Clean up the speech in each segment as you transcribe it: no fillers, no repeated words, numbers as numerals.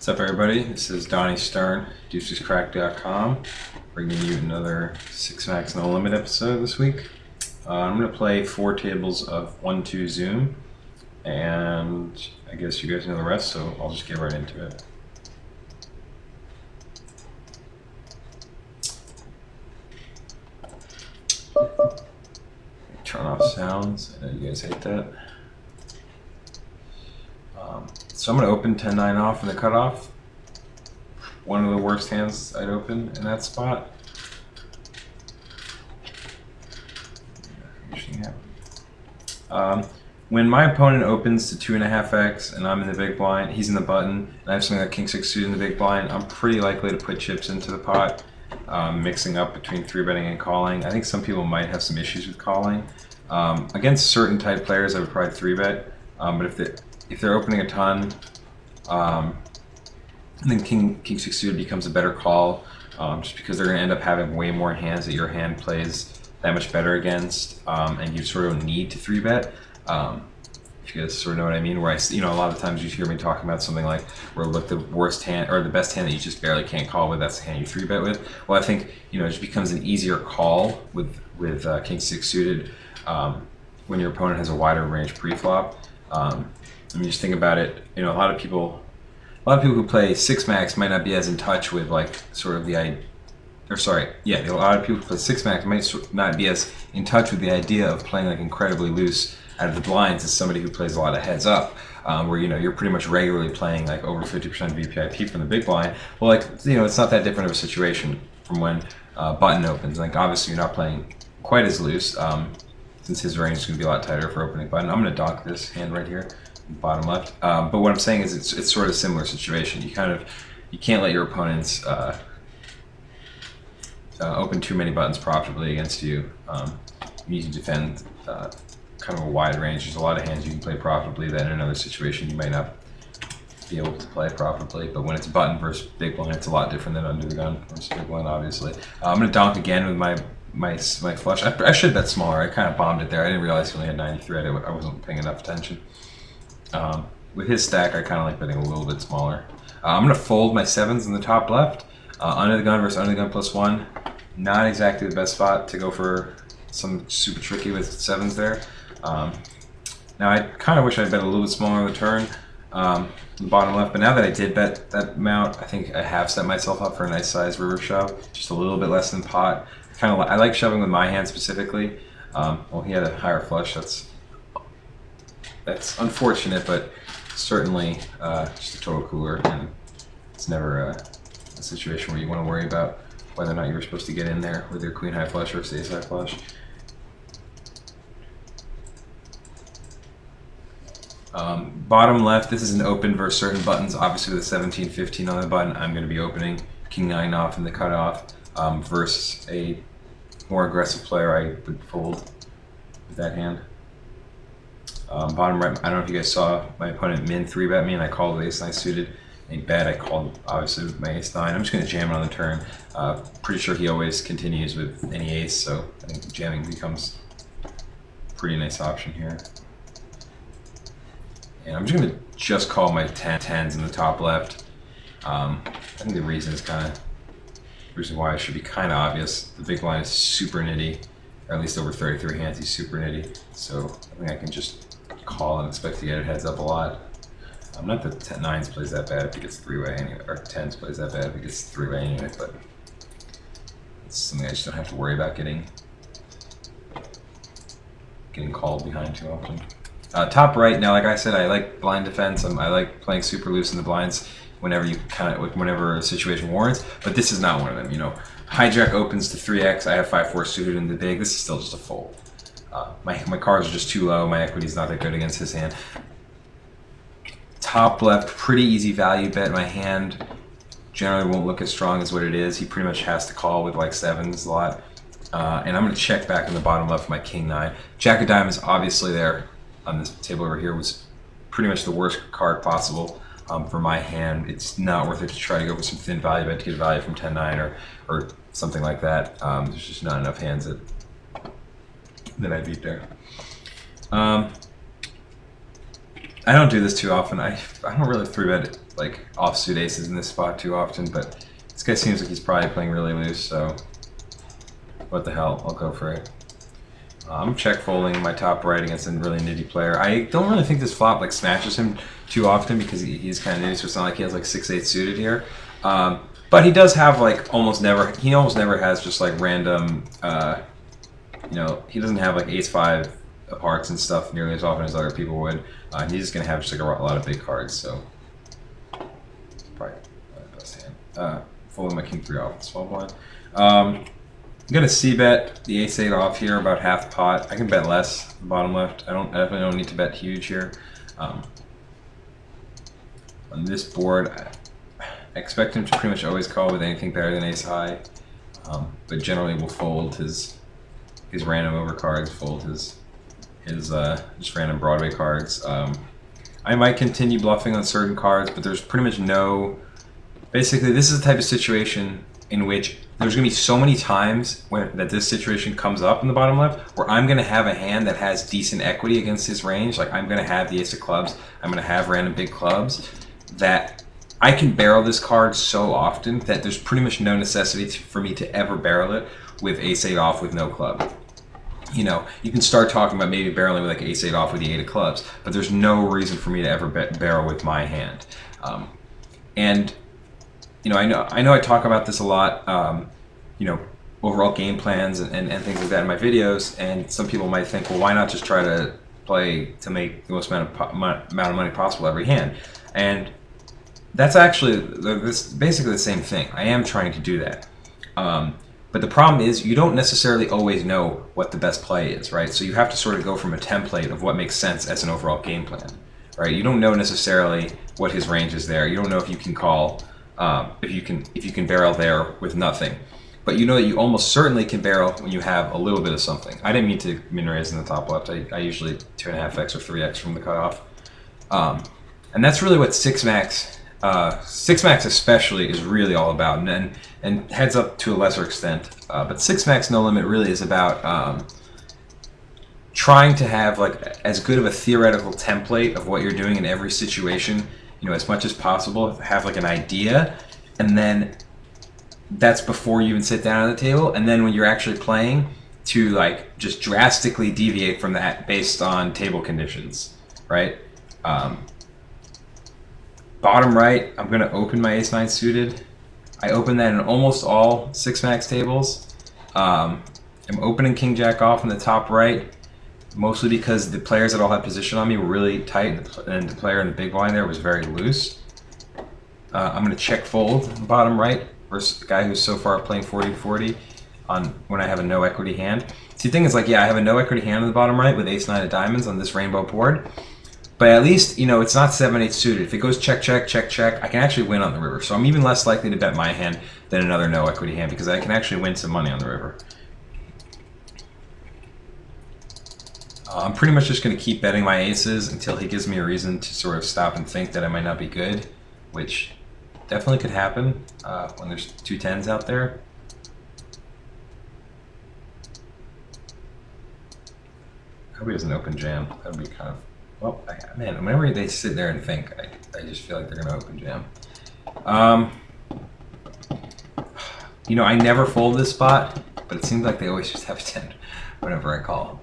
What's up, everybody? This is Donnie Stern, DeucesCracked.com, bringing you another 6 Max No Limit episode this week. I'm going to play 4 tables of 1-2 Zoom, and I guess you guys know the rest, so I'll just get right into it. Turn off sounds. I know you guys hate that. So I'm going to open 10-9 off in the cutoff. One of the worst hands I'd open in that spot. When my opponent opens to 2.5x and I'm in the big blind, he's in the button, and I have something like King-6 suited in the big blind, I'm pretty likely to put chips into the pot, mixing up between 3-betting and calling. I think some people might have some issues with calling. Against certain type players, I would probably 3-bet, but if they're opening a ton, I think King-6 suited becomes a better call, just because they're going to end up having way more hands that your hand plays that much better against, and you sort of don't need to 3-bet. If you guys sort of know what I mean, where a lot of times you hear me talking about something like where look the worst hand or the best hand that you just barely can't call with, that's the hand you 3-bet with. Well, I think it just becomes an easier call with King-6 suited when your opponent has a wider range pre-flop. I mean, just think about it. A lot of people who play 6 Max might not be as in touch with like sort of the idea. A lot of people who play 6 Max might not be as in touch with the idea of playing like incredibly loose out of the blinds as somebody who plays a lot of heads up, where you're pretty much regularly playing like over 50% VPIP from the big blind. Well, it's not that different of a situation from when button opens. Like obviously you're not playing quite as loose, since his range is going to be a lot tighter for opening button. I'm going to donk this hand right here, bottom left. But what I'm saying is it's sort of a similar situation. You can't let your opponents open too many buttons profitably against you. You need to defend kind of a wide range. There's a lot of hands you can play profitably that in another situation you might not be able to play profitably. But when it's button versus big blind, it's a lot different than under the gun versus big blind, obviously. I'm going to donk again with my flush. I should bet smaller. I kind of bombed it there. I didn't realize he only had 93. I wasn't paying enough attention. With his stack, I kind of like betting a little bit smaller. I'm going to fold my 7s in the top left. Under the gun versus under the gun +1. Not exactly the best spot to go for some super tricky with 7s there. Now I kind of wish I'd bet a little bit smaller on the turn, the bottom left, but now that I did bet that amount, I think I have set myself up for a nice size river shove, just a little bit less than pot. I like shoving with my hand specifically. Well, he had a higher flush. That's unfortunate, but certainly just a total cooler, and it's never a situation where you want to worry about whether or not you were supposed to get in there with your queen high flush or ace high flush. Bottom left, this is an open versus certain buttons. Obviously with a 17-15 on the button, I'm going to be opening King-9 off in the cutoff, versus a more aggressive player I would fold with that hand. Bottom right, I don't know if you guys saw my opponent min 3-bet me and I called with ace-9 suited. A bet I called obviously with my ace-9. I'm just going to jam it on the turn. Pretty sure he always continues with any ace, so I think jamming becomes a pretty nice option here. And I'm just going to call my 10s in the top left. I think the reason why it should be kind of obvious. The big blind is super nitty, or at least over 33 hands he's super nitty. So I think I can just call and expect to get it heads up a lot. Not that 9s plays that bad if it gets 3-way anyway, or 10s plays that bad if it gets 3-way anyway, but it's something I just don't have to worry about getting called behind too often. Top right, now like I said, I like blind defense. I like playing super loose in the blinds whenever a situation warrants, but this is not one of them. Hijack opens to 3x, I have 5-4 suited in the big, this is still just a fold. My cards are just too low, my equity's not that good against his hand. Top left, pretty easy value bet. My hand generally won't look as strong as what it is. He pretty much has to call with like 7s a lot. And I'm going to check back in the bottom left with my King-9. Jack of diamonds obviously there on this table over here was pretty much the worst card possible for my hand. It's not worth it to try to go for some thin value bet to get value from 10-9 or something like that. There's just not enough hands that I beat there. I don't do this too often. I don't really 3-bet like offsuit aces in this spot too often, but this guy seems like he's probably playing really loose, so what the hell, I'll go for it. I'm check folding my top right against a really nitty player. I don't really think this flop like smashes him too often because he's kind of nitty, so it's not like he has like 6-8 suited here. But he does have like he almost never has just like random, you know, he doesn't have like ace-5 of hearts and stuff nearly as often as other people would. He's just going to have just like a lot of big cards, so probably the best hand. Folding my king 3 off, small blind. I'm going to c-bet the ace-8 off here about half pot. I can bet less, bottom left. I definitely don't need to bet huge here. On this board, I expect him to pretty much always call with anything better than ace-high, but generally will fold his random over cards, fold his just random Broadway cards. I might continue bluffing on certain cards, but there's pretty much no... Basically, this is the type of situation in which there's going to be so many times that this situation comes up in the bottom left where I'm going to have a hand that has decent equity against his range. Like I'm going to have the ace of clubs, I'm going to have random big clubs, that I can barrel this card so often that there's pretty much no necessity for me to ever barrel it with ace-8 off with no club. You know, you can start talking about maybe barreling with like ace-8 off with the 8 of clubs, but there's no reason for me to ever barrel with my hand. And you know, I know I talk about this a lot, you know, overall game plans and things like that in my videos, and some people might think, well, why not just try to play to make the most amount of money possible every hand? And that's actually basically the same thing. I am trying to do that. But the problem is you don't necessarily always know what the best play is, right? So you have to sort of go from a template of what makes sense as an overall game plan, right? You don't know necessarily what his range is there. You don't know if you can call, if you can barrel there with nothing. But you know that you almost certainly can barrel when you have a little bit of something. I didn't mean to min raise in the top left. I usually 2.5x or 3x from the cutoff. And that's really what 6 max especially is really all about, and heads up to a lesser extent. But 6 max no limit really is about trying to have like as good of a theoretical template of what you're doing in every situation, you know, as much as possible. Have like an idea, and then that's before you even sit down at the table. And then when you're actually playing, to like just drastically deviate from that based on table conditions, right? Bottom right, I'm going to open my ace-9 suited. I open that in almost all 6 max tables. I'm opening king-jack off in the top right, mostly because the players that all had position on me were really tight, and the player in the big blind there was very loose. I'm going to check fold bottom right versus a guy who's so far playing 40-40 on when I have a no equity hand. See, the thing is, like, yeah, I have a no equity hand in the bottom right with ace-9 of diamonds on this rainbow board. But at least, you know, it's not 7-8 suited. If it goes check, check, check, check, I can actually win on the river. So I'm even less likely to bet my hand than another no equity hand because I can actually win some money on the river. I'm pretty much just going to keep betting my aces until he gives me a reason to sort of stop and think that I might not be good, which definitely could happen when there's 2 10s out there. I hope he doesn't open jam. That would be kind of... Well, man, whenever they sit there and think, I just feel like they're going to open jam. You know, I never fold this spot, but it seems like they always just have a 10 whenever I call.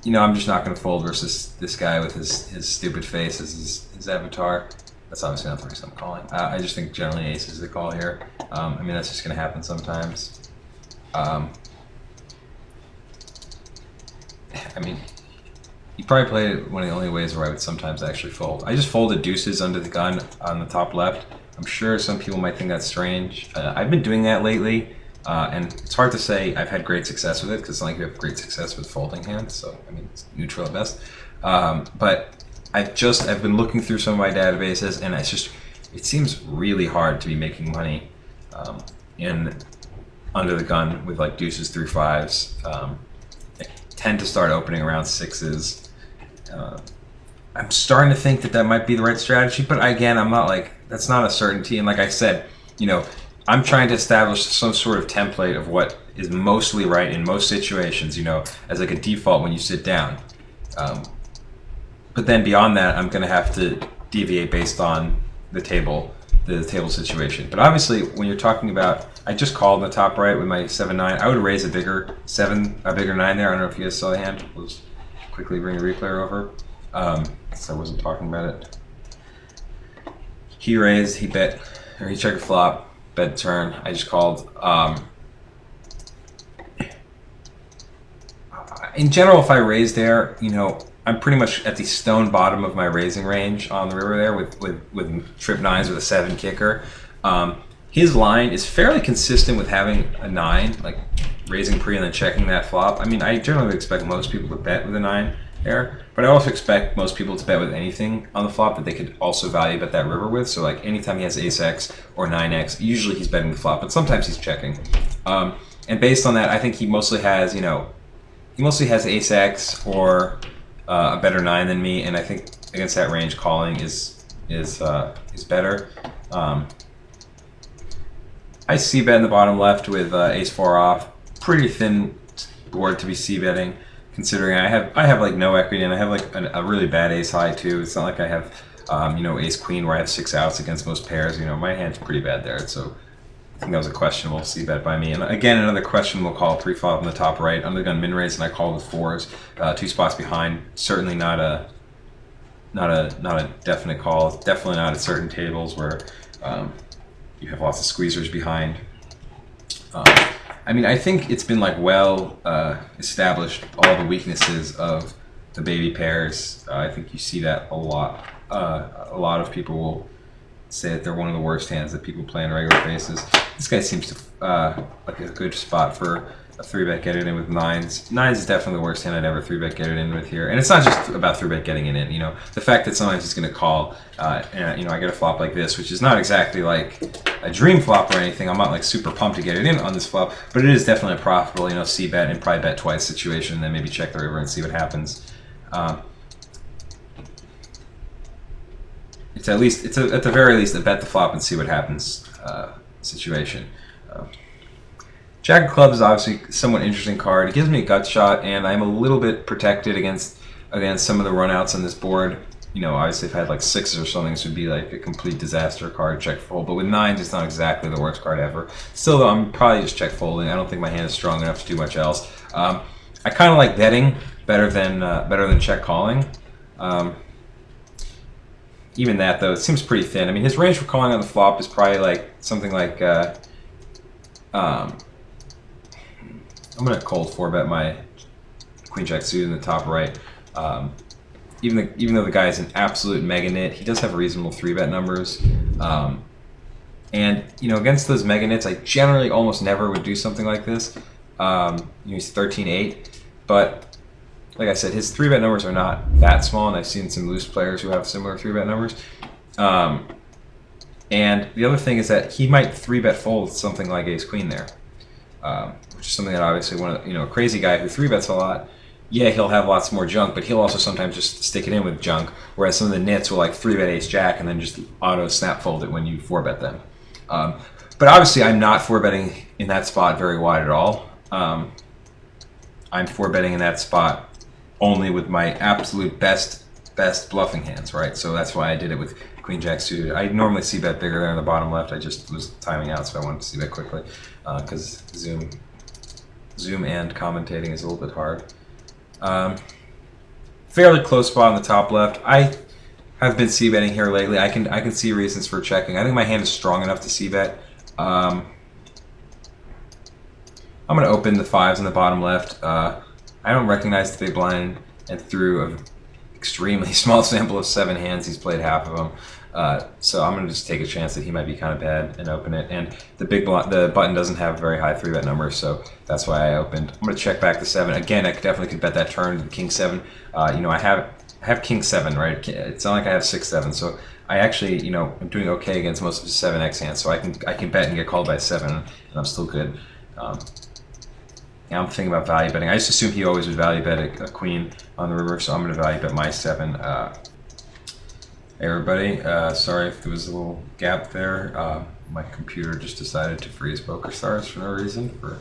You know, I'm just not going to fold versus this guy with his stupid face as his avatar. That's obviously not the reason I'm calling. I just think generally ace is the call here. I mean, that's just going to happen sometimes. I mean, you probably played it one of the only ways where I would sometimes actually fold. I just folded deuces under the gun on the top left. I'm sure some people might think that's strange. I've been doing that lately, and it's hard to say I've had great success with it because it's not like we have great success with folding hands, so I mean, it's neutral at best. But I've been looking through some of my databases, and it seems really hard to be making money in under the gun with like deuces through 5s. Tend to start opening around 6s. I'm starting to think that might be the right strategy, but again, I'm not like, that's not a certainty. And like I said, you know, I'm trying to establish some sort of template of what is mostly right in most situations, you know, as like a default when you sit down. But then beyond that, I'm going to have to deviate based on the table situation. But obviously, when you're talking about, I just called in the top right with my 7-9. I would raise a bigger 9 there. I don't know if you guys saw the hand. We'll just quickly bring the replayer over. So I wasn't talking about it. He raised, he bet, or he checked a flop, bet turn. I just called. In general, if I raise there, you know, I'm pretty much at the stone bottom of my raising range on the river there with trip 9s with a 7 kicker. His line is fairly consistent with having a 9, like raising pre and then checking that flop. I mean, I generally expect most people to bet with a 9 there, but I also expect most people to bet with anything on the flop that they could also value bet that river with. So like anytime he has ace X or 9X, usually he's betting the flop, but sometimes he's checking. And based on that, I think he mostly has, you know, ace X or a better 9 than me, and I think against that range, calling is better. I c-bet in the bottom left with ace 4 off. Pretty thin board to be c-betting, considering I have like no equity and I have like a really bad ace high too. It's not like I have you know, ace queen where I have 6 outs against most pairs. You know, my hand's pretty bad there, so I think that was a questionable c-bet by me. And again, another questionable call pre-flop on the top right. Under the gun min raise, and I called with 4s, 2 spots behind. Certainly not a definite call. Definitely not at certain tables where you have lots of squeezers behind. I mean, I think it's been like well established all the weaknesses of the baby pairs. I think you see that a lot. A lot of people will say that they're one of the worst hands that people play on a regular basis. This guy seems to like a good spot for a 3-bet get it in with 9s. 9s is definitely the worst hand I'd ever 3-bet get it in with here. And it's not just about 3-bet getting it in, you know. The fact that sometimes he's going to call, and, you know, I get a flop like this, which is not exactly like a dream flop or anything. I'm not like super pumped to get it in on this flop, but it is definitely a profitable, you know, c-bet and probably bet twice situation, and then maybe check the river and see what happens. It's at the very least a bet the flop and see what happens situation. Jack of Clubs is obviously a somewhat interesting card. It gives me a gut shot, and I'm a little bit protected against some of the runouts on this board. You know, obviously if I had like 6s or something, this would be like a complete disaster card, check fold. But with 9s, it's not exactly the worst card ever. Still though, I'm probably just check folding. I don't think my hand is strong enough to do much else. I kind of like betting better than check calling. Even that though, it seems pretty thin. I mean, his range for calling on the flop is probably like something like I'm gonna cold 4-bet my queen jack suited in the top right. Even though the guy is an absolute mega nit, he does have reasonable 3-bet numbers. And you know, against those mega nits, I generally almost never would do something like this. He's 13-8, but like I said, his 3-bet numbers are not that small, and I've seen some loose players who have similar 3-bet numbers. And the other thing is that he might 3-bet fold something like ace queen there, which is something that obviously a crazy guy who 3-bets a lot. Yeah, he'll have lots more junk, but he'll also sometimes just stick it in with junk. Whereas some of the nits will like 3-bet ace jack and then just auto snap fold it when you 4-bet them. But obviously, I'm not 4-betting in that spot very wide at all. I'm 4-betting in that spot only with my absolute best bluffing hands, right? So that's why I did it with queen jack suited. I normally see bet bigger there in the bottom left. I just was timing out, so I wanted to see bet quickly because Zoom and commentating is a little bit hard. Fairly close spot on the top left. I have been c-betting here lately. I can see reasons for checking. I think my hand is strong enough to c-bet. I'm going to open the 5s in the bottom left. I don't recognize the big blind, and through an extremely small sample of 7 hands, he's played half of them. So I'm going to just take a chance that he might be kind of bad and open it. And the button doesn't have a very high 3-bet number, so that's why I opened. I'm going to check back the 7. Again, I definitely could bet that turn to the king 7. I have king 7, right? It's not like I have 6-7, so I actually, I'm doing okay against most of his 7x hands, so I can bet and get called by 7, and I'm still good. I'm thinking about value betting. I just assumed he always would value bet a queen on the river, so I'm going to value bet my 7. Hey everybody, sorry if there was a little gap there. My computer just decided to freeze Poker Stars for no reason while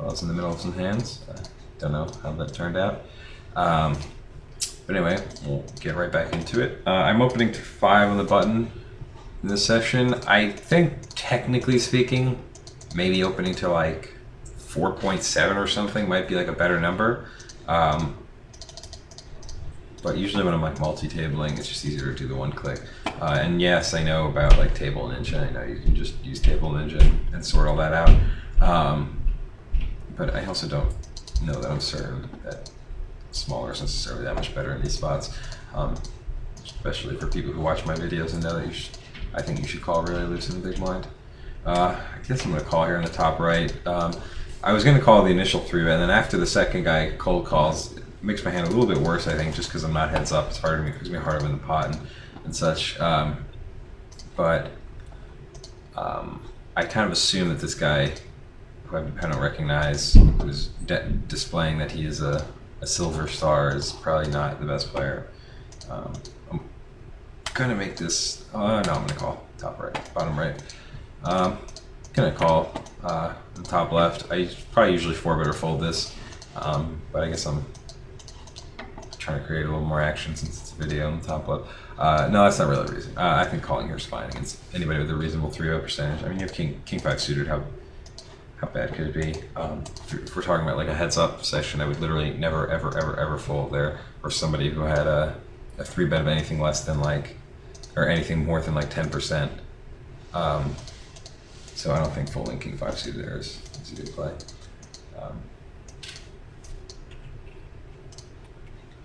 I was in the middle of some hands. Don't know how that turned out. But anyway, we'll get right back into it. I'm opening to 5 on the button in this session. I think, technically speaking, maybe opening to like 4.7 or something might be like a better number. But usually when I'm like multi-tabling, it's just easier to do the one click. And yes, I know about like Table Ninja. I know you can just use Table Ninja and sort all that out. But I also don't know that I'm certain that smaller is necessarily that much better in these spots. Especially for people who watch my videos and know that I think you should call really loose in the big blind. I guess I'm going to call here in the top right. I was going to call the initial 3-bet, and then after the second guy cold calls, it makes my hand a little bit worse, I think, just because I'm not heads up. It's harder to me, it gives me a hard to win the pot and such. But I kind of assume that this guy, who I don't recognize, who's displaying that he is a silver star, is probably not the best player. I'm gonna make this. No, I'm gonna call top right, bottom right. Gonna call the top left. I probably usually 4-bet or fold this, but I guess I'm trying to create a little more action since it's a video on the top left. No, that's not really the reason. I think calling here is fine against anybody with a reasonable 3-bet percentage. I mean, you have King 5 suited. How bad could it be? If we're talking about like a heads up session, I would literally never ever fold there. Or somebody who had a 3-bet of anything less than like, or anything more than like 10%. So I don't think folding King 5 suited there is a good play. I'm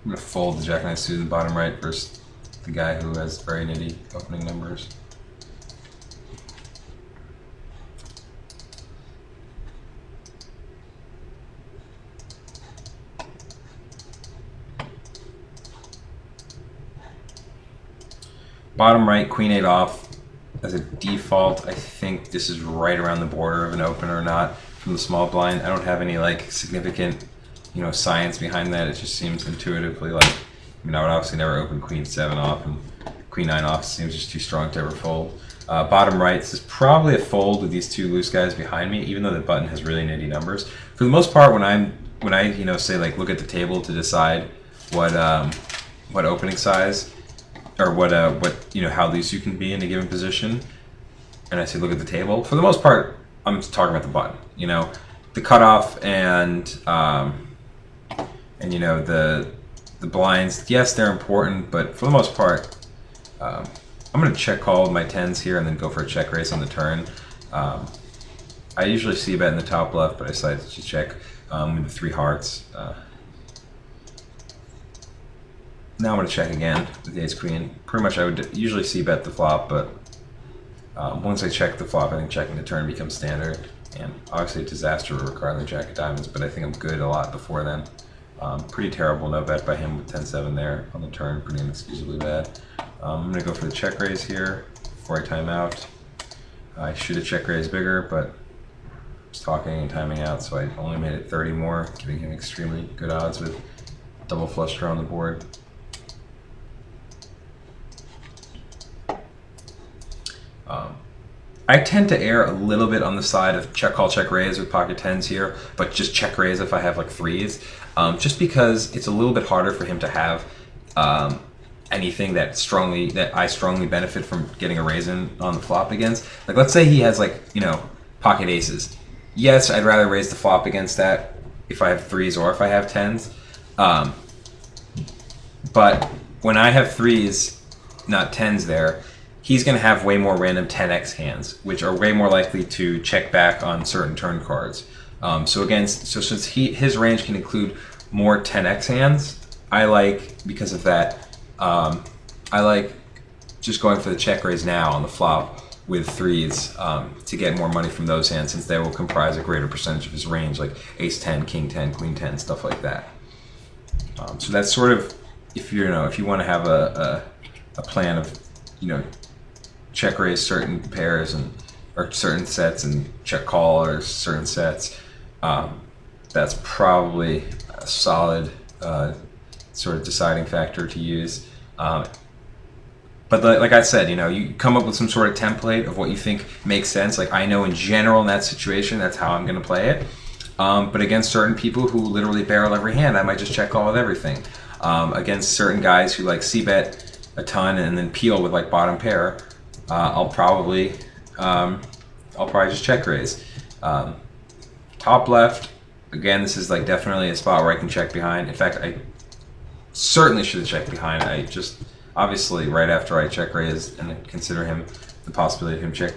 gonna fold the Jack 9 suited in the bottom right versus the guy who has very nitty opening numbers. Bottom right, Queen 8 off. As a default, I think this is right around the border of an open or not from the small blind. I don't have any like significant, science behind that. It just seems intuitively like, I would obviously never open Queen 7 off, and Queen 9 off seems just too strong to ever fold. Bottom right, this is probably a fold with these 2 loose guys behind me, even though the button has really nitty numbers. For the most part, when I say like look at the table to decide what opening size, or what how loose you can be in a given position, and I say look at the table. For the most part, I'm talking about the button. The cutoff and the blinds. Yes, they're important, but for the most part, I'm going to check call with my 10s here and then go for a check raise on the turn. I usually see a bet in the top left, but I decided to check with the 3 hearts. Now I'm going to check again with the Ace Queen. Pretty much I would usually see bet the flop, but once I check the flop, I think checking the turn becomes standard. And obviously a disaster would require the Jack of Diamonds, but I think I'm good a lot before then. Pretty terrible no bet by him with 10-7 there on the turn, pretty inexcusably bad. I'm going to go for the check raise here before I time out. I should have check raised bigger, but I was talking and timing out, so I only made it 30 more, giving him extremely good odds with double flush draw on the board. I tend to err a little bit on the side of check call, check raise with pocket 10s here, but just check raise if I have like 3s, just because it's a little bit harder for him to have anything that I strongly benefit from getting a raise in on the flop against. Like let's say he has like, pocket aces. Yes, I'd rather raise the flop against that if I have 3s or if I have 10s. But when I have 3s, not 10s there, he's going to have way more random 10x hands, which are way more likely to check back on certain turn cards. So since his range can include more 10x hands, because of that, I like just going for the check raise now on the flop with 3s to get more money from those hands, since they will comprise a greater percentage of his range, like ace 10, king 10, queen 10, stuff like that. So that's sort of, if you want to have a plan of, check raise certain pairs or certain sets and check call or certain sets, that's probably a solid sort of deciding factor to use. But like I said, you come up with some sort of template of what you think makes sense. Like I know in general in that situation, that's how I'm going to play it. But against certain people who literally barrel every hand, I might just check call with everything. Against certain guys who like c-bet a ton and then peel with like bottom pair, I'll probably just check raise. Top left, again, this is like definitely a spot where I can check behind. In fact, I certainly should have checked behind. I just obviously right after I check raise and consider him the possibility of him check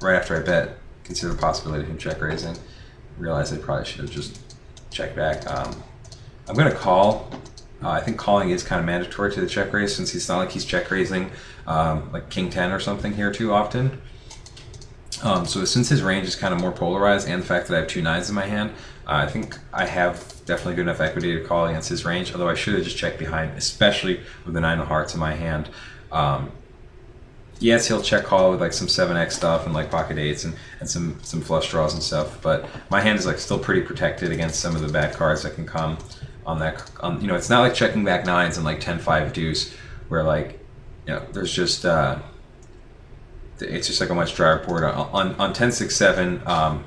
right after I bet, consider the possibility of him check raising. Realize I probably should have just checked back. I'm gonna call. I think calling is kind of mandatory to the check raise since it's not like he's check raising like king 10 or something here too often. So since his range is kind of more polarized and the fact that I have 2 9s in my hand, I think I have definitely good enough equity to call against his range, although I should have just checked behind, especially with the 9 of hearts in my hand. Yes, he'll check call with like some 7x stuff and like pocket 8s and some flush draws and stuff, but my hand is like still pretty protected against some of the bad cards that can come on that. You know, it's not like checking back 9s and like 10-5 deuce where like, you know, there's just it's just like a much drier board. On 10-6-7,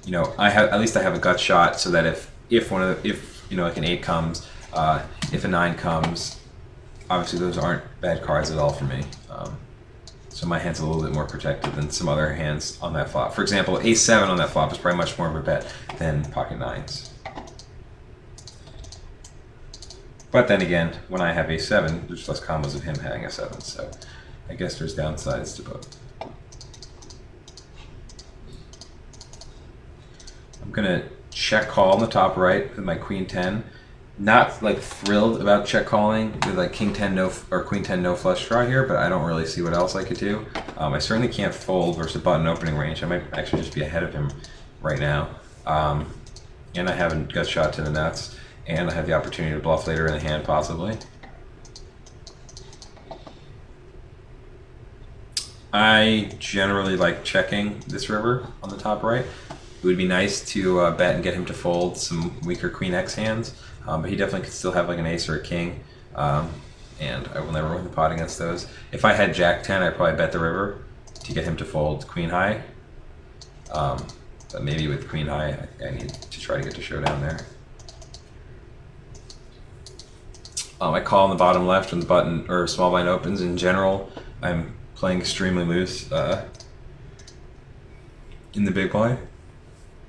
you know, at least I have a gut shot so that if you know like an 8 comes, if a 9 comes, obviously those aren't bad cards at all for me. So my hand's a little bit more protected than some other hands on that flop. For example, ace-7 on that flop is probably much more of a bet than pocket 9s. But then again, when I have ace-7, there's less combos of him having a 7, so I guess there's downsides to both. I'm gonna check call on the top right with my queen 10. Not like thrilled about check calling with like king 10 no or queen 10 no flush draw here, but I don't really see what else I could do. I certainly can't fold versus a button opening range. I might actually just be ahead of him right now. And I have a gut shot to the nuts, and I have the opportunity to bluff later in the hand possibly. I generally like checking this river on the top right. It would be nice to bet and get him to fold some weaker queen X hands, but he definitely could still have like an ace or a king, and I will never win the pot against those. If I had jack 10, I'd probably bet the river to get him to fold queen high, but maybe with queen high, I need to try to get to showdown there. I call on the bottom left when the button or small blind opens. In general, I'm playing extremely loose in the big blind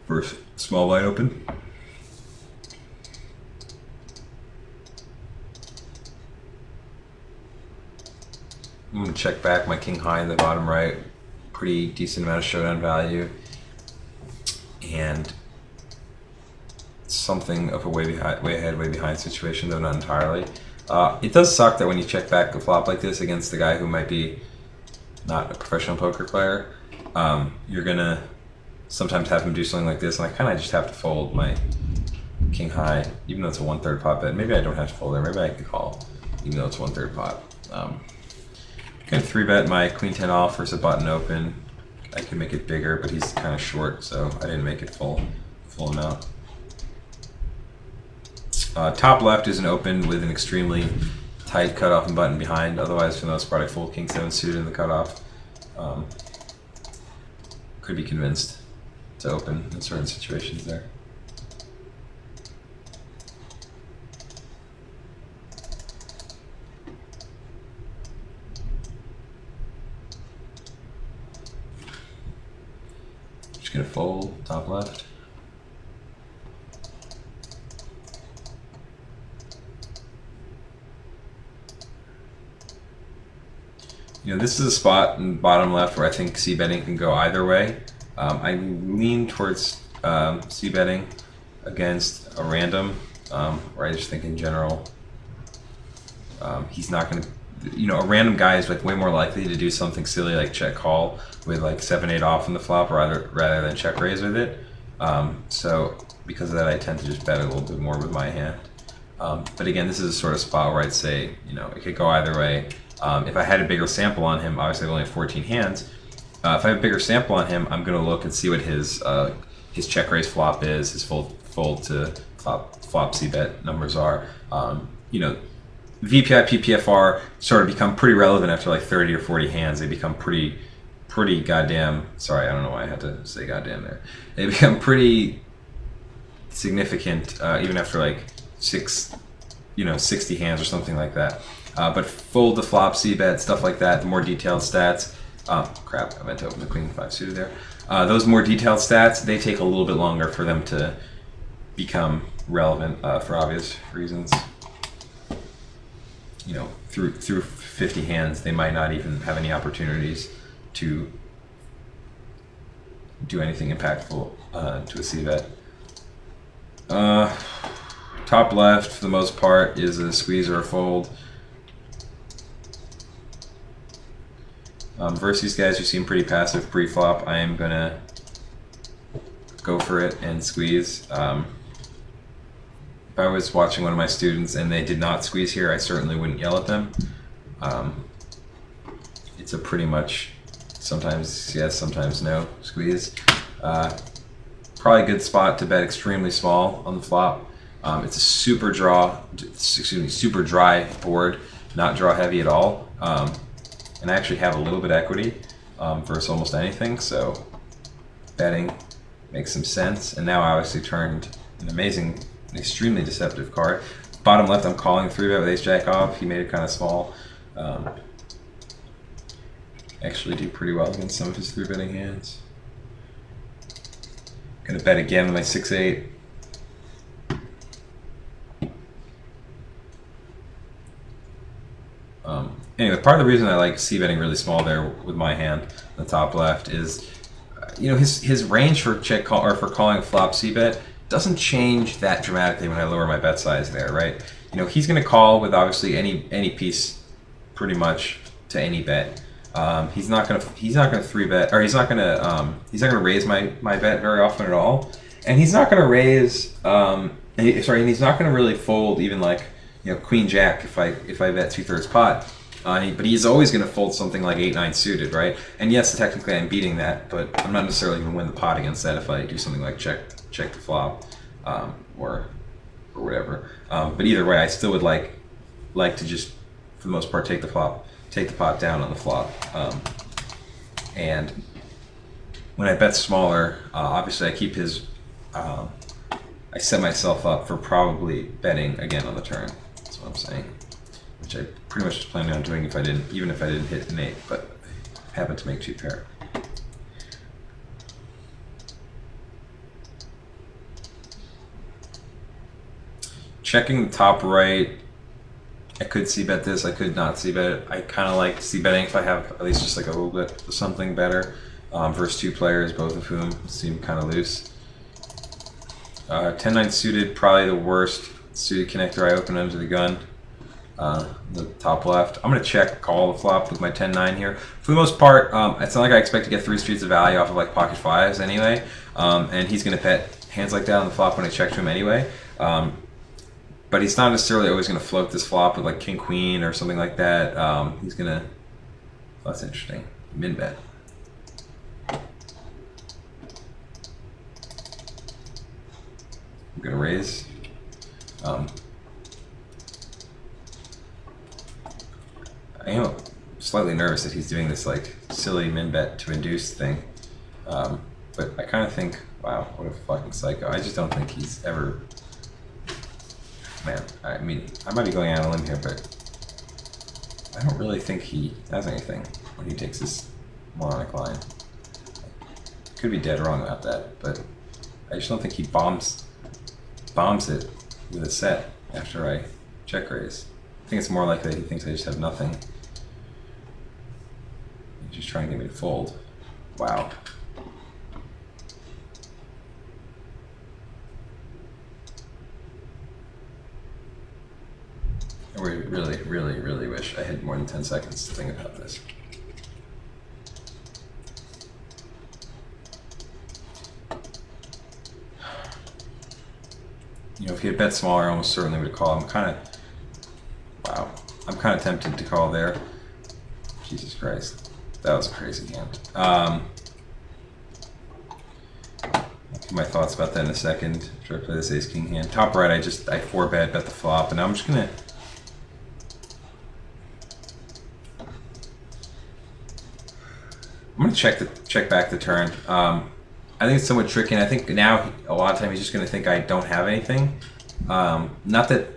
versus small blind open. I'm gonna check back my king high in the bottom right. Pretty decent amount of showdown value, and something of a way ahead, way behind situation, though not entirely. It does suck that when you check back a flop like this against the guy who might be not a professional poker player, you're gonna sometimes have him do something like this, and I kind of just have to fold my king high, even though it's a 1/3 pot bet. Maybe I don't have to fold there. Maybe I can call, even though it's 1/3 pot. Gonna 3-bet my queen 10 off versus a button open. I can make it bigger, but he's kind of short, so I didn't make it full amount. Top left is an open with an extremely tight cutoff and button behind. Otherwise, for the most part, I fold king 7 suited in the cutoff. Could be convinced to open in certain situations there. Just gonna fold top left. You know, this is a spot in bottom left where I think c-betting can go either way. I lean towards c-betting against a random, or I just think in general, he's not going to, you know, a random guy is like way more likely to do something silly like check call with like 7-8 off in the flop rather than check raise with it. So because of that, I tend to just bet a little bit more with my hand. But again, this is a sort of spot where I'd say, you know, it could go either way. If I had a bigger sample on him, obviously I only have 14 hands. If I have a bigger sample on him, I'm going to look and see what his check raise flop is, his fold to flop c-bet numbers are. You know, VPI, PPFR sort of become pretty relevant after like 30 or 40 hands. They become pretty goddamn, sorry, I don't know why I had to say goddamn there. They become pretty significant even after like 6 you know, 60 hands or something like that. But fold the flop, c-bet, stuff like that, the more detailed stats. Crap, I meant to open the queen 5 suited there. Those more detailed stats, they take a little bit longer for them to become relevant for obvious reasons. You know, through 50 hands, they might not even have any opportunities to do anything impactful to a c-bet. Top left, for the most part, is a squeeze or a fold. Versus these guys who seem pretty passive pre-flop, I am going to go for it and squeeze. If I was watching one of my students and they did not squeeze here, I certainly wouldn't yell at them. It's a pretty much sometimes yes, sometimes no squeeze. Probably a good spot to bet extremely small on the flop. It's a super dry board, not draw heavy at all. And I actually have a little bit of equity versus almost anything, so betting makes some sense. And now I obviously turned an extremely deceptive card. Bottom left, I'm calling 3-bet with ace-jack off. He made it kind of small. Actually do pretty well against some of his 3-betting hands. Gonna bet again with my 6-8. Anyway, part of the reason I like c-betting really small there with my hand on the top left is, you know, his range for check call or for calling flop c-bet doesn't change that dramatically when I lower my bet size there, right? You know, he's going to call with obviously any piece, pretty much to any bet. He's not going to 3-bet, or he's not going to raise my bet very often at all, and he's not going to raise. And he's not going to really fold even like, you know, queen jack if I bet 2/3 pot. But he's always going to fold something like 8-9 suited, right? And yes, technically I'm beating that, but I'm not necessarily going to win the pot against that if I do something like check the flop, or whatever. But either way, I still would like to just, for the most part, take the pot down on the flop. And when I bet smaller, obviously I keep his. I set myself up for probably betting again on the turn. That's what I'm saying. Which I pretty much was planning on doing even if I didn't hit an 8, but I happened to make 2 pair. Checking the top right, I could c-bet this, I could not c-bet it. I kind of like c-betting if I have at least just like a little bit of something better versus 2 players, both of whom seem kind of loose. 10-9 suited, probably the worst suited connector I open under the gun. The top left. I'm going to check call the flop with my 10-9 here. For the most part, it's not like I expect to get 3 streets of value off of like pocket 5s anyway. And he's going to bet hands like that on the flop when I check to him anyway. But he's not necessarily always going to float this flop with like king queen or something like that. He's going to, that's interesting, min bet. I'm going to raise. I am slightly nervous that he's doing this like silly min bet to induce thing, but I kind of think, wow, what a fucking psycho. I just don't think he's ever, man, I mean, I might be going out on a limb here, but I don't really think he has anything when he takes this moronic line. Could be dead wrong about that, but I just don't think he bombs it with a set after I check raise. I think it's more likely that he thinks I just have nothing. He's just trying to get me to fold. Wow. I really, really, really wish I had more than 10 seconds to think about this. You know, if he had bet smaller, I almost certainly would have called. I'm kind of tempted to call there. Jesus Christ, that was a crazy hand. I'll give my thoughts about that in a second. Should I play this ace-king hand? Top right, I 4-bet the flop, and now I'm just gonna. I'm gonna check back the turn. I think it's somewhat tricky, and I think now a lot of times he's just going to think I don't have anything. Not that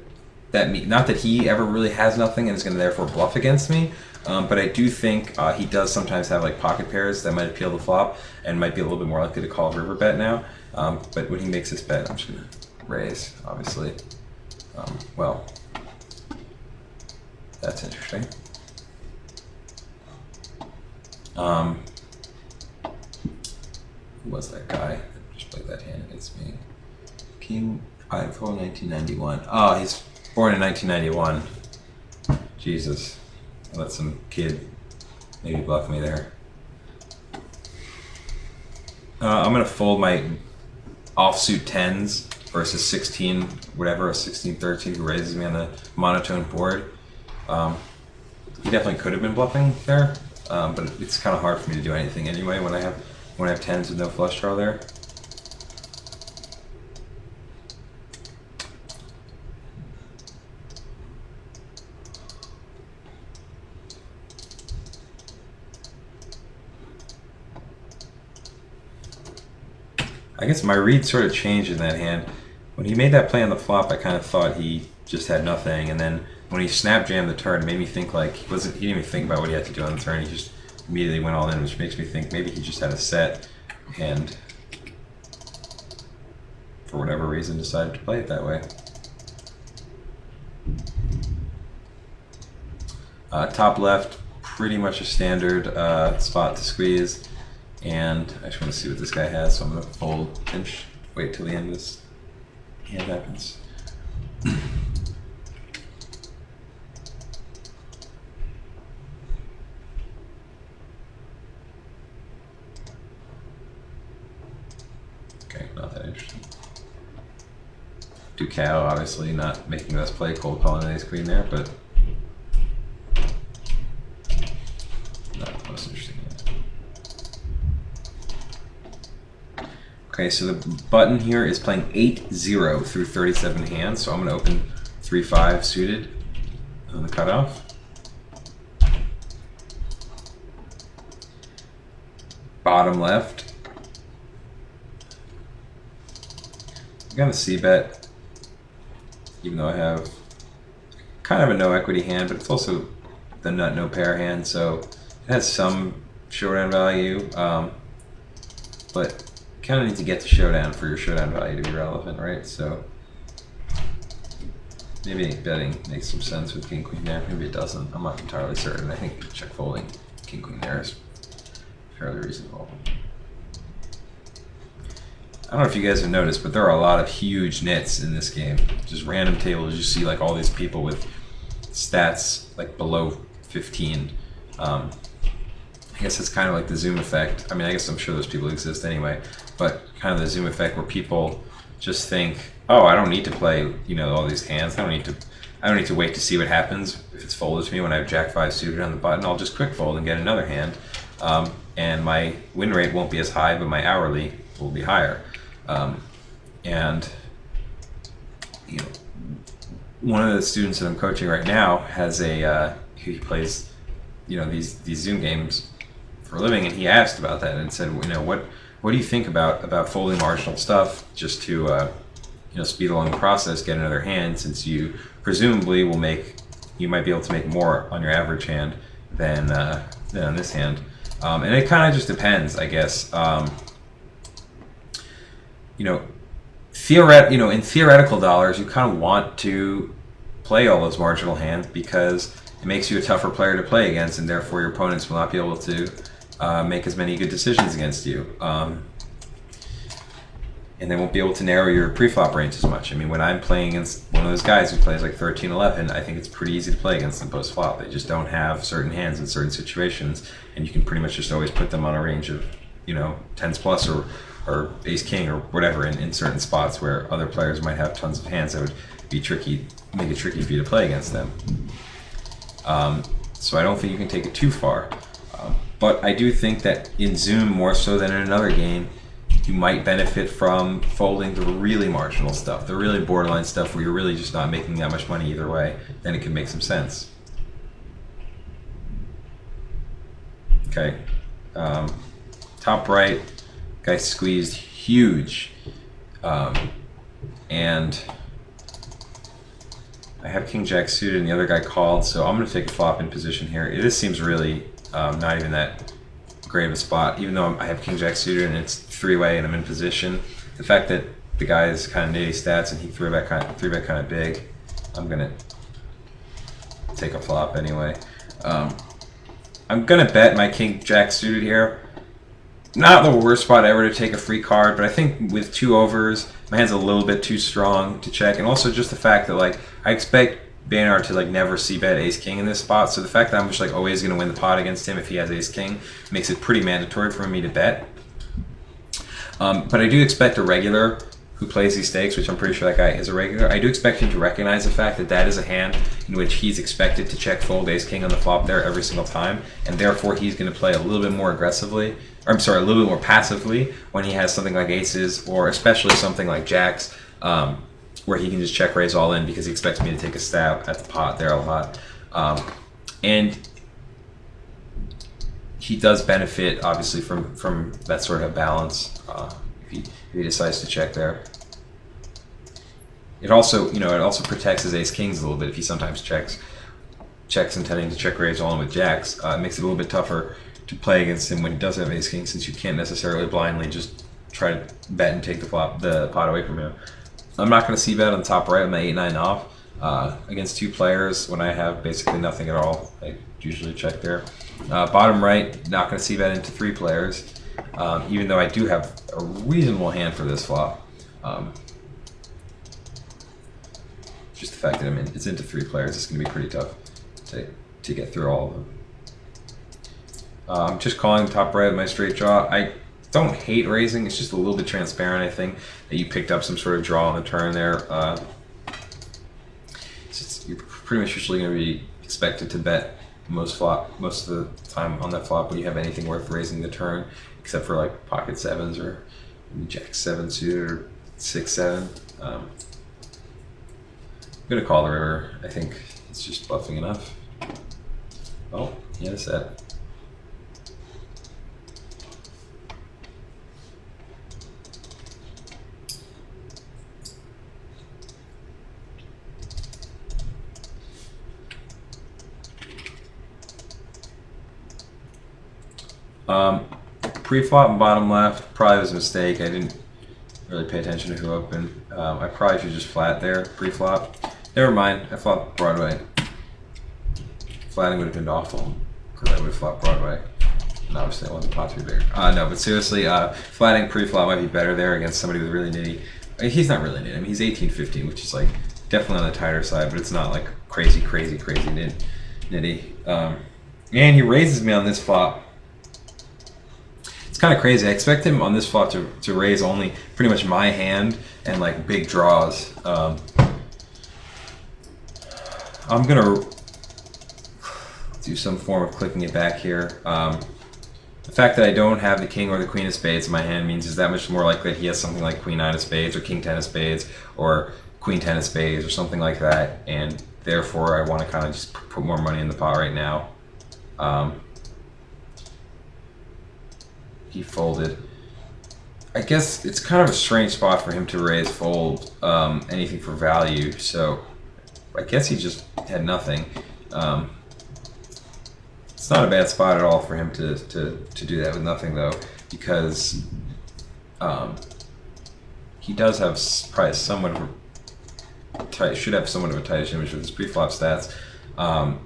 not that he ever really has nothing and is going to therefore bluff against me, but I do think he does sometimes have like pocket pairs that might appeal to flop and might be a little bit more likely to call a river bet now. But when he makes his bet, I'm just going to raise, obviously. Well, that's interesting. Who was that guy that just played that hand against me? King Idaho 1991. Oh, he's born in 1991. Jesus. I let some kid maybe bluff me there. I'm going to fold my offsuit 10s versus 16, whatever, a 16-13 who raises me on the monotone board. He definitely could have been bluffing there, but it's kind of hard for me to do anything anyway when I have 10s with no flush draw there. I guess my read sort of changed in that hand. When he made that play on the flop, I kind of thought he just had nothing, and then when he snap jammed the turn, it made me think like he didn't even think about what he had to do on the turn. He just immediately went all in, which makes me think maybe he just had a set and for whatever reason decided to play it that way. Top left, pretty much a standard spot to squeeze. And I just want to see what this guy has, so I'm going to fold, pinch, wait till the end of this hand happens. Okay, not that interesting. Ducal, obviously not making the best play, cold calling an ace queen there, but not the most interesting. Okay, so the button here is playing 8-0 through 37 hands, so I'm going to open 3-5 suited on the cutoff. Bottom left. I'm going to c-bet, even though I have kind of a no equity hand, but it's also the nut no pair hand, so it has some showdown value, but kind of need to get to showdown for your showdown value to be relevant, right? So maybe betting makes some sense with king queen there. Maybe it doesn't. I'm not entirely certain. I think check folding king queen there is fairly reasonable. I don't know if you guys have noticed, but there are a lot of huge nits in this game. Just random tables. You see like all these people with stats like below 15. I guess it's kind of like the Zoom effect. I mean, I guess I'm sure those people exist anyway, but kind of the Zoom effect where people just think, oh, I don't need to play, you know, all these hands. I don't need to wait to see what happens if it's folded to me when I have Jack 5 suited on the button. I'll just quick fold and get another hand, and my win rate won't be as high, but my hourly will be higher. And you know, one of the students that I'm coaching right now has he plays, you know, these Zoom games for a living, and he asked about that and said, you know, what do you think about folding marginal stuff just to you know, speed along the process, get another hand, since you presumably you might be able to make more on your average hand than on this hand, and it kind of just depends, I guess. You know, in theoretical dollars, you kind of want to play all those marginal hands because it makes you a tougher player to play against, and therefore your opponents will not be able to make as many good decisions against you. And they won't be able to narrow your pre-flop range as much. I mean, when I'm playing against one of those guys who plays like 13-11, I think it's pretty easy to play against them post-flop. They just don't have certain hands in certain situations, and you can pretty much just always put them on a range of, you know, 10s plus or ace-king or whatever in certain spots where other players might have tons of hands that would be tricky, make it tricky for you to play against them. So I don't think you can take it too far. But I do think that in Zoom, more so than in another game, you might benefit from folding the really marginal stuff, the really borderline stuff where you're really just not making that much money either way. Then it can make some sense. Okay, top right, guy squeezed huge, and I have king jack suited and the other guy called, so I'm going to take a flop in position here. This seems really not even that great of a spot, even though I have king jack suited and it's three-way and I'm in position. The fact that the guy is kind of nitty stats and he three bet kind of big, I'm going to take a flop anyway. I'm going to bet my king jack suited here. Not the worst spot ever to take a free card, but I think with 2 overs, my hand's a little bit too strong to check, and also just the fact that like I expect Baynard to like never see bet ace king in this spot, so the fact that I'm just like always going to win the pot against him if he has ace king makes it pretty mandatory for me to bet. But I do expect a regular who plays these stakes, which I'm pretty sure that guy is a regular. I do expect him to recognize the fact that that is a hand in which he's expected to check fold ace king on the flop there every single time, and therefore he's going to play a little bit more aggressively, or I'm sorry, a little bit more passively when he has something like aces, or especially something like jacks, where he can just check raise all in because he expects me to take a stab at the pot there a lot. And he does benefit obviously from that sort of balance if he decides to check there. It also, it also protects his ace kings a little bit if he sometimes checks intending to check raise all in with jacks. It makes it a little bit tougher to play against him when he does have ace king, since you can't necessarily blindly just try to bet and take the pot away from him. I'm not going to see bet on the top right with my 8-9 off against 2 players when I have basically nothing at all. I usually check there. Bottom right, not going to see bet into 3 players, even though I do have a reasonable hand for this flop. Just the fact that it's into 3 players, it's going to be pretty tough to get through all of them. I'm just calling top right with my straight draw. I don't hate raising, it's just a little bit transparent, I think, that you picked up some sort of draw on the turn there. You're pretty much usually going to be expected to bet most of the time on that flop when you have anything worth raising the turn, except for like pocket 7s or jack 7 suited or 6-7. I'm going to call the river. I think it's just bluffing enough. Oh, he had a set. Pre-flop and bottom left probably was a mistake. I didn't really pay attention to who opened. I probably should just flat there pre-flop. Never mind, I flopped Broadway. Flatting would have been awful because I would have flopped Broadway. And obviously I want the pot to be bigger. No, but seriously, flatting pre-flop might be better there against somebody with really nitty. I mean, he's not really nitty. I mean, he's 18-15, which is like definitely on the tighter side, but it's not like crazy nitty. And he raises me on this flop. It's kind of crazy. I expect him on this flop to raise only pretty much my hand and like big draws. I'm gonna do some form of clicking it back here. The fact that I don't have the king or the queen of spades in my hand means it's that much more likely that he has something like queen 9 of spades or king 10 of spades or queen 10 of spades or something like that, and therefore I want to kind of just put more money in the pot right now. He folded. I guess it's kind of a strange spot for him to raise fold anything for value, so I guess he just had nothing. It's not a bad spot at all for him to do that with nothing though, because he does have probably somewhat of a tight, should have somewhat of a tightish image with his pre-flop stats, and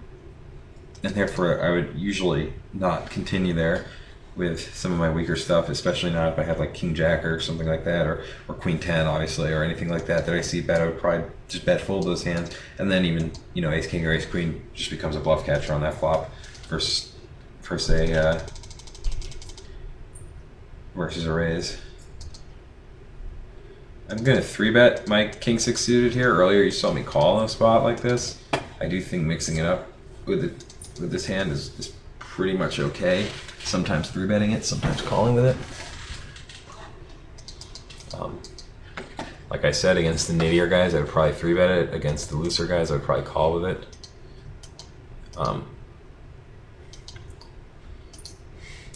therefore I would usually not continue there with some of my weaker stuff, especially not if I have like king jack or something like that, or queen 10 obviously, or anything like that I see bet. I would probably just bet fold those hands, and then even ace king or ace queen just becomes a bluff catcher on that flop versus a raise. I'm gonna 3-bet my king 6 suited here. Earlier you saw me call in a spot like this. I do think mixing it up with this hand is pretty much okay. Sometimes 3-betting it, sometimes calling with it. Like I said, against the nittier guys, I would probably 3-bet it. Against the looser guys, I would probably call with it.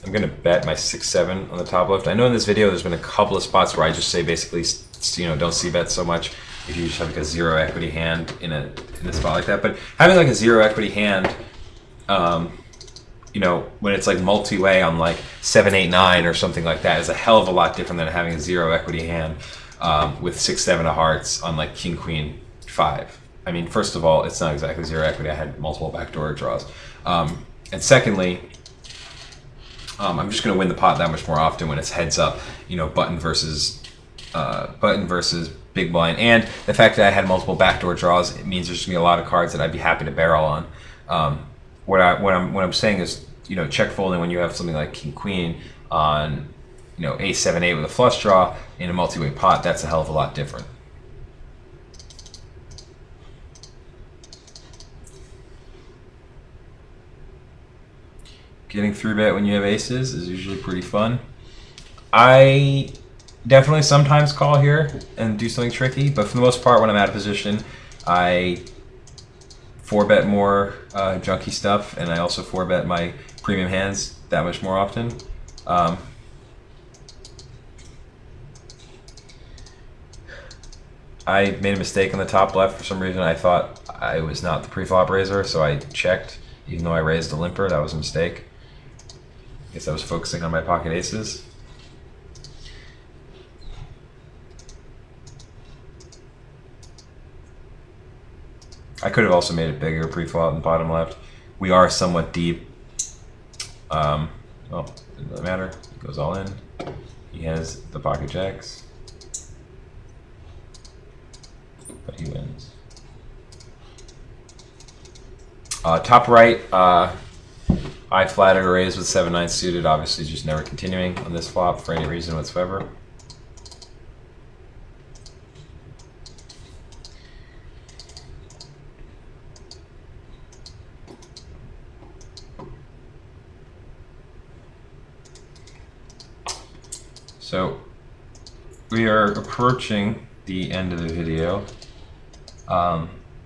I'm gonna bet my 6-7 on the top left. I know in this video there's been a couple of spots where I just say basically, don't see bet so much. if you just have like a zero equity hand in a spot like that. But having like a zero equity hand, you know, when it's like multi-way on like 7, 8, 9 or something like that, is a hell of a lot different than having a zero equity hand with 6, 7 of hearts on like King, Queen, 5. I mean, first of all, it's not exactly zero equity. I had multiple backdoor draws. And secondly, I'm just going to win the pot that much more often when it's heads up, you know, button versus big blind. And the fact that I had multiple backdoor draws, it means there's going to be a lot of cards that I'd be happy to barrel on. What I'm saying is, you know, check folding when you have something like King Queen on, you know, Ace 7 8 with a flush draw in a multi-way pot. That's a hell of a lot different. Getting 3-bet when you have aces is usually pretty fun. I definitely sometimes call here and do something tricky, but for the most part, when I'm out of position, I 4-bet more junky stuff, and I also 4-bet my premium hands that much more often. I made a mistake on the top left for some reason. I thought I was not the pre-flop raiser, so I checked, even though I raised a limper. That was a mistake. I guess I was focusing on my pocket aces. I could have also made it bigger pre-flop and bottom left. We are somewhat deep. Well, it doesn't matter. He goes all in. He has the pocket jacks. But he wins. Top right, I flatted or raised with 7-9 suited, obviously just never continuing on this flop for any reason whatsoever. So we are approaching the end of the video.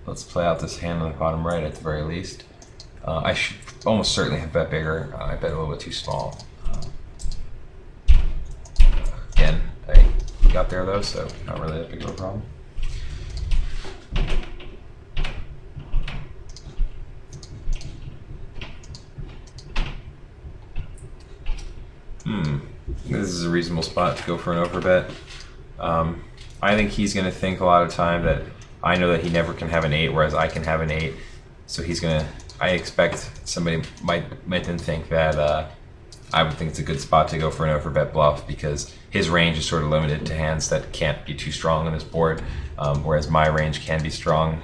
Let's play out this hand on the bottom right at the very least. I should almost certainly have bet bigger. I bet a little bit too small. Again, I got there though, so not really that big of a problem. This is a reasonable spot to go for an overbet. I think he's going to think a lot of time that I know that he never can have an 8, whereas I can have an 8. So he's going to, I expect somebody might then think that I would think it's a good spot to go for an overbet bluff, because his range is sort of limited to hands that can't be too strong on his board, whereas my range can be strong.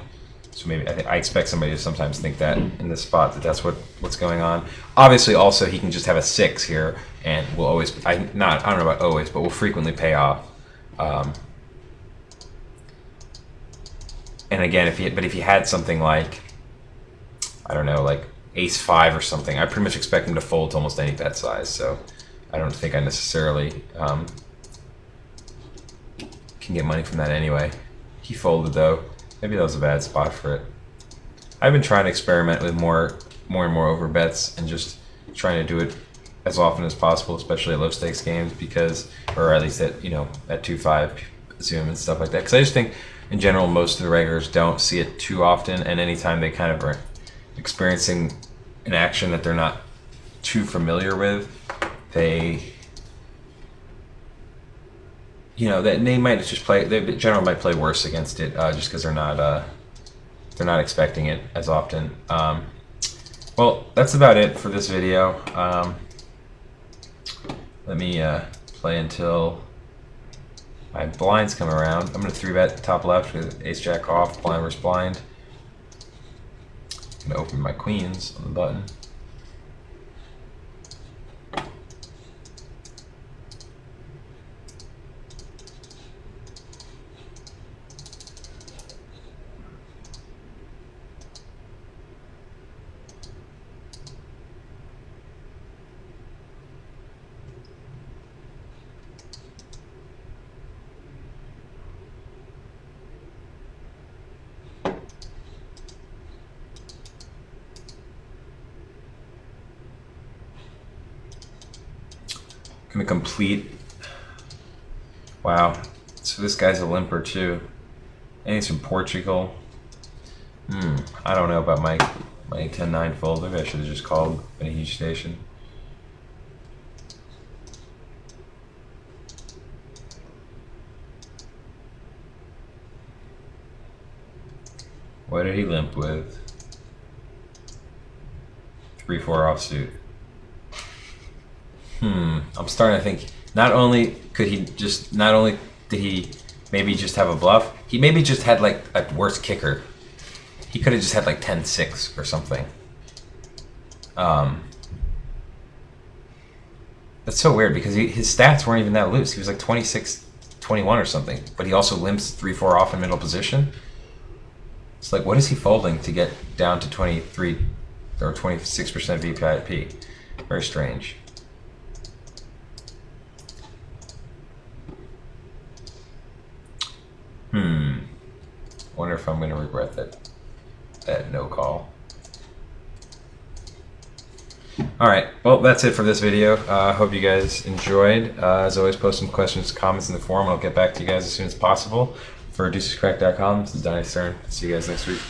So maybe I expect somebody to sometimes think that in this spot that's what's going on. Obviously, also he can just have a 6 here, and will always I don't know about always, but will frequently pay off. And again, if he had something like, I don't know, like Ace 5 or something, I pretty much expect him to fold to almost any bet size. So I don't think I necessarily can get money from that anyway. He folded though. Maybe that was a bad spot for it. I've been trying to experiment with more and more over bets and just trying to do it as often as possible, especially at low stakes games, because, or at least at, you know, at 2-5 Zoom and stuff like that. Because I just think in general most of the regulars don't see it too often, and anytime they kind of are experiencing an action that they're not too familiar with, they, you know, that they might just play. They in general might play worse against it just because they're not expecting it as often. Well, that's about it for this video. Let me play until my blinds come around. I'm going to 3-bet the top left with Ace Jack off, blind versus blind. I'm going to open my queens on the button. Gonna complete. Wow. So this guy's a limper too. Anything's from Portugal. I don't know about my 10-9 fold. Maybe I should have just called in a huge station. What did he limp with? 3-4 offsuit. I'm starting to think not only did he maybe just have a bluff, he maybe just had like a worse kicker. He could have just had like 10-6 or something. That's so weird because his stats weren't even that loose. He was like 26-21 or something, but he also limps 3-4 off in middle position. It's like, what is he folding to get down to 23 or 26% VPIP? Very strange. Wonder if I'm going to regret that no call. Alright, well, that's it for this video. Hope you guys enjoyed. As always, post some questions, comments in the forum, and I'll get back to you guys as soon as possible. For DeucesCracked.com, this is Dani. See you guys next week.